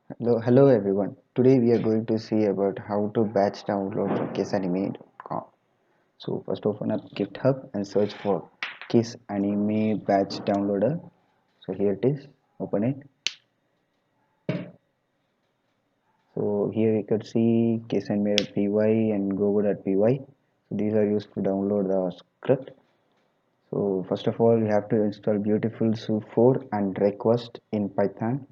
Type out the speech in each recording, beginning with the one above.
Hello everyone. Today we are going to see about how to batch download from kissanime.com. So first open up GitHub and search for Kiss Anime Batch Downloader. So here it is. Open it. So here you could see kissanime.py and gogo.py. So these are used to download the script. So first of all, you have to install Beautiful Soup 4 and request in Python.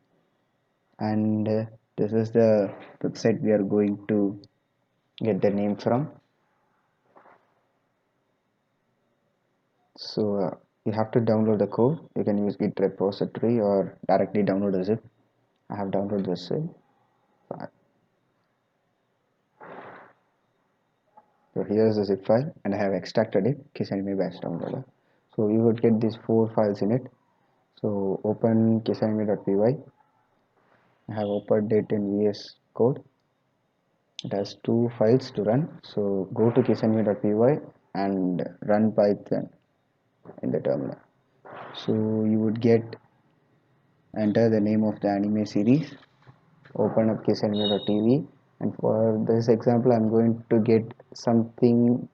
And this is the website we are going to get the name from. So you have to download the code. You can use Git repository or directly download the zip. I have downloaded the zip. So here's the zip file, and I have extracted it. Kissanime batch downloader. So you would get these four files in it. So open kissanime.py. I have opened it in VS Code. It has two files to run. So go to kissanime.py and run Python in the terminal. So you would get enter the name of the anime series, open up kissanime.tv, and for this example I'm going to get something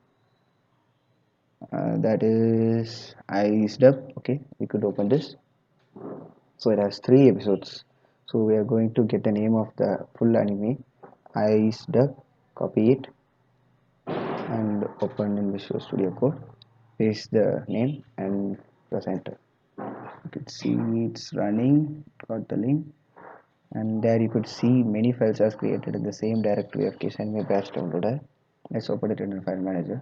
that is iced up. Okay, we could open this. So it has three episodes, so we are going to get the name of the full anime, iced up. Copy it and open in Visual Studio Code, paste the name and press enter. You can see it's running. Got the link, and there you could see many files are created in the same directory of kissanime batch downloader. Let's open it in a file manager.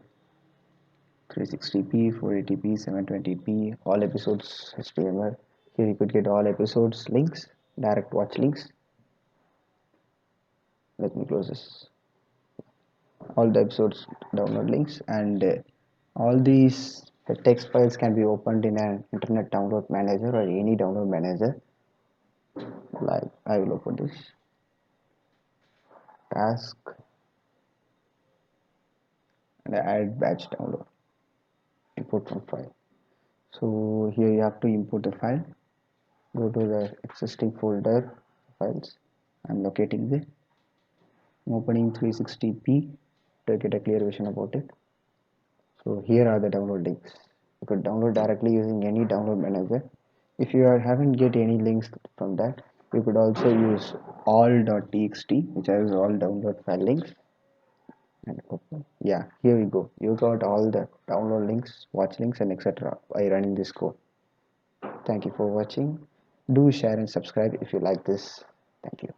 360p, 480p, 720p, all episodes HTML. Here you could get all episodes links, direct watch links. Let me close this. All the episodes download links, and all these text files can be opened in an internet download manager or any download manager. Like I will open this task and add batch download, import from file. So here you have to import the file. Go to the existing folder files. I'm locating this. I'm opening 360p to get a clear vision about it. So here are the download links. You could download directly using any download manager. If you haven't get any links from that, you could also use all.txt, which has all download file links. And open. Yeah, here we go. You got all the download links, watch links, and etc. by running this code. Thank you for watching. Do share and subscribe if you like this. Thank you.